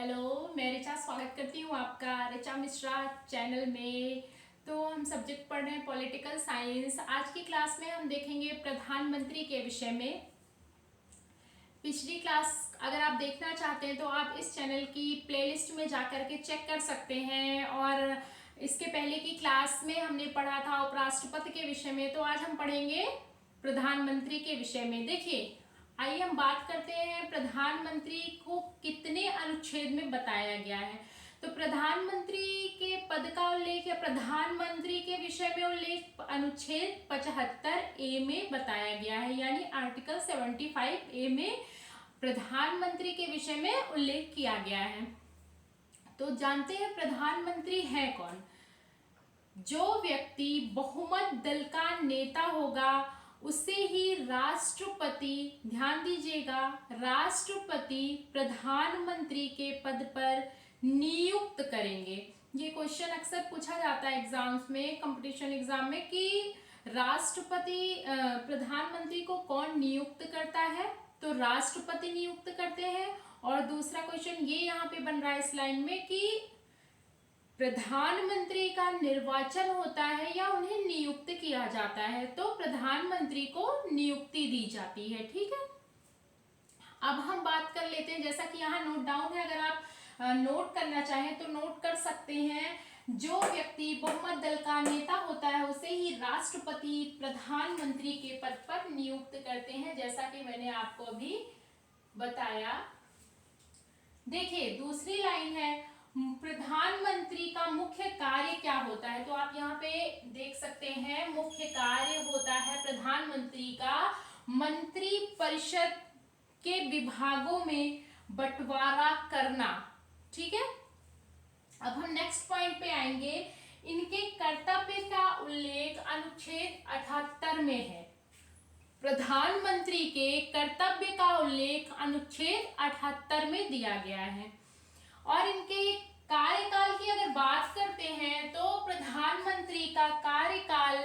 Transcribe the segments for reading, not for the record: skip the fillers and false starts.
Hello, मैं ऋचा स्वागत करती हूँ आपका ऋचा मिश्रा चैनल में। तो हम सब्जेक्ट पढ़ रहे हैं पॉलिटिकल साइंस। आज की क्लास में हम देखेंगे प्रधानमंत्री के विषय में। पिछली क्लास अगर आप देखना चाहते हैं तो आप इस चैनल की प्लेलिस्ट में जाकर के चेक कर सकते हैं। और इसके पहले की क्लास में हमने पढ़ा था उपराष्ट्रपति के विषय में, तो आज हम पढ़ेंगे प्रधानमंत्री के विषय में। देखिए, आइए हम बात करते हैं प्रधानमंत्री को कितने अनुच्छेद में बताया गया है। तो प्रधानमंत्री के पद का उल्लेख या प्रधानमंत्री के विषय में उल्लेख अनुच्छेद 75 ए में बताया गया है, यानी आर्टिकल 75 ए में प्रधानमंत्री के विषय में उल्लेख किया गया है। तो जानते हैं प्रधानमंत्री है कौन। जो व्यक्ति बहुमत दल का नेता होगा उसे ही राष्ट्रपति, ध्यान दीजिएगा, राष्ट्रपति प्रधानमंत्री के पद पर नियुक्त करेंगे। ये क्वेश्चन अक्सर पूछा जाता है एग्जाम्स में, कंपटीशन एग्जाम में, कि राष्ट्रपति प्रधानमंत्री को कौन नियुक्त करता है। तो राष्ट्रपति नियुक्त करते हैं। और दूसरा क्वेश्चन ये यहाँ पे बन रहा है इस लाइन में कि प्रधानमंत्री का निर्वाचन होता है या उन्हें नियुक्त किया जाता है। तो प्रधानमंत्री को नियुक्ति दी जाती है। ठीक है, अब हम बात कर लेते हैं, जैसा कि यहाँ नोट डाउन है, अगर आप नोट करना चाहें तो नोट कर सकते हैं। जो व्यक्ति बहुमत दल का नेता होता है उसे ही राष्ट्रपति प्रधानमंत्री के पद पर नियुक्त करते हैं, जैसा कि मैंने आपको अभी बताया। देखिए, दूसरी लाइन है, प्रधानमंत्री का मुख्य कार्य क्या होता है। तो आप यहाँ पे देख सकते हैं, मुख्य कार्य होता है प्रधानमंत्री का मंत्री परिषद के विभागों में बंटवारा करना। ठीक है, अब हम नेक्स्ट पॉइंट पे आएंगे। इनके कर्तव्य का उल्लेख अनुच्छेद 78 में है। प्रधानमंत्री के कर्तव्य का उल्लेख अनुच्छेद 78 में दिया गया है। और इनके कार्यकाल की अगर बात करते हैं तो प्रधानमंत्री का कार्यकाल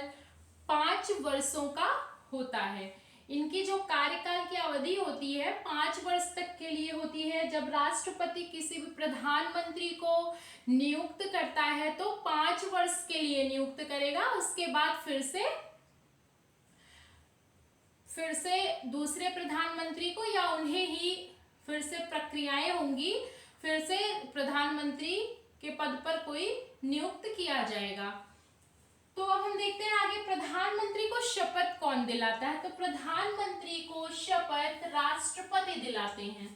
5 वर्षों का होता है। इनकी जो कार्यकाल की अवधि होती है 5 वर्ष तक के लिए होती है। जब राष्ट्रपति किसी भी प्रधानमंत्री को नियुक्त करता है तो 5 वर्ष के लिए नियुक्त करेगा। उसके बाद फिर से दूसरे प्रधानमंत्री को या उन्हें ही फिर से प्रक्रियाएं होंगी, फिर से प्रधानमंत्री के पद पर कोई नियुक्त किया जाएगा। तो अब हम देखते हैं आगे, प्रधानमंत्री को शपथ कौन दिलाता है। तो प्रधानमंत्री को शपथ राष्ट्रपति दिलाते हैं।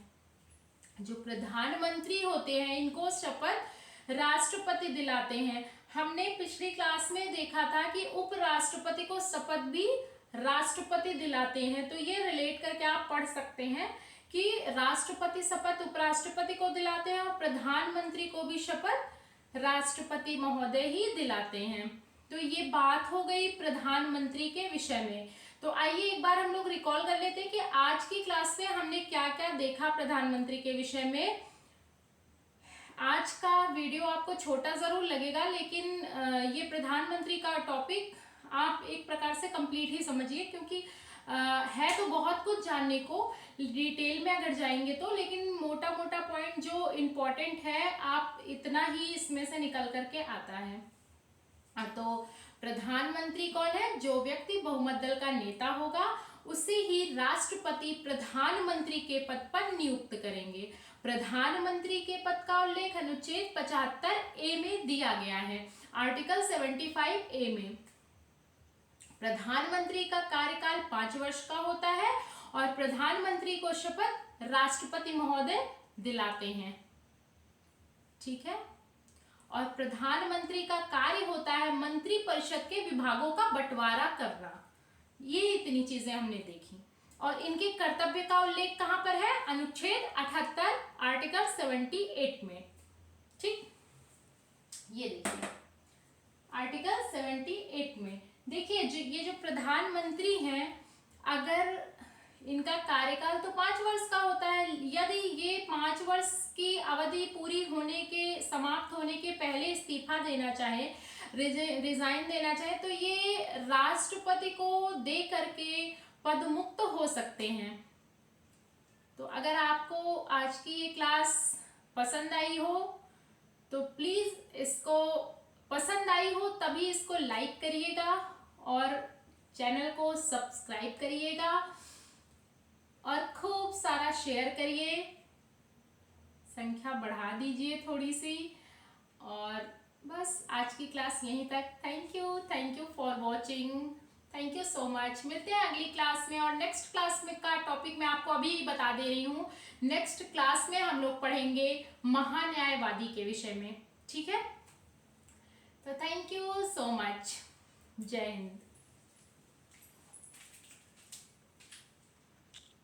जो प्रधानमंत्री होते हैं इनको शपथ राष्ट्रपति दिलाते हैं। हमने पिछली क्लास में देखा था कि उपराष्ट्रपति को शपथ भी राष्ट्रपति दिलाते हैं। तो ये रिलेट करके आप पढ़ सकते हैं कि राष्ट्रपति शपथ उपराष्ट्रपति को दिलाते हैं और प्रधानमंत्री को भी शपथ राष्ट्रपति महोदय ही दिलाते हैं। तो ये बात हो गई प्रधानमंत्री के विषय में। तो आइए एक बार हम लोग रिकॉल कर लेते हैं कि आज की क्लास में हमने क्या क्या देखा प्रधानमंत्री के विषय में। आज का वीडियो आपको छोटा जरूर लगेगा, लेकिन ये प्रधानमंत्री का टॉपिक आप एक प्रकार से कंप्लीट ही समझिए, क्योंकि है तो बहुत कुछ जानने को डिटेल में अगर जाएंगे तो, लेकिन मोटा मोटा पॉइंट जो इम्पोर्टेंट है आप इतना ही इसमें से निकल करके आता है। तो प्रधानमंत्री कौन है। जो व्यक्ति बहुमत दल का नेता होगा उसे ही राष्ट्रपति प्रधानमंत्री के पद पर नियुक्त करेंगे। प्रधानमंत्री के पद का उल्लेख अनुच्छेद 75 ए में दिया गया है, आर्टिकल 75 ए में। प्रधानमंत्री का कार्यकाल 5 वर्ष का होता है और प्रधानमंत्री को शपथ राष्ट्रपति महोदय दिलाते हैं। ठीक है, और प्रधानमंत्री का कार्य होता है मंत्री परिषद के विभागों का बंटवारा करना। ये इतनी चीजें हमने देखी। और इनके कर्तव्य का उल्लेख कहां पर है, अनुच्छेद 78 आर्टिकल 78 में। ठीक, ये देखिए आर्टिकल 78 में। देखिए ये जो प्रधानमंत्री हैं, अगर इनका कार्यकाल तो 5 वर्ष का होता है, यदि ये 5 वर्ष की अवधि पूरी होने के, समाप्त होने के पहले इस्तीफा देना चाहे, रिजाइन देना चाहे, तो ये राष्ट्रपति को दे करके पद मुक्त हो सकते हैं। तो अगर आपको आज की ये क्लास पसंद आई हो तो प्लीज इसको, पसंद आई हो तभी इसको लाइक करिएगा और चैनल को सब्सक्राइब करिएगा और खूब सारा शेयर करिए, संख्या बढ़ा दीजिए थोड़ी सी। और बस आज की क्लास यहीं तक। Thank you for watching, thank you so much. मिलते हैं अगली क्लास में, और नेक्स्ट क्लास में का टॉपिक मैं आपको अभी बता दे रही हूँ। नेक्स्ट क्लास में हम लोग पढ़ेंगे महान्यायवादी के विषय में, ठीक है। तो थैंक यू सो मच, जय हिंद।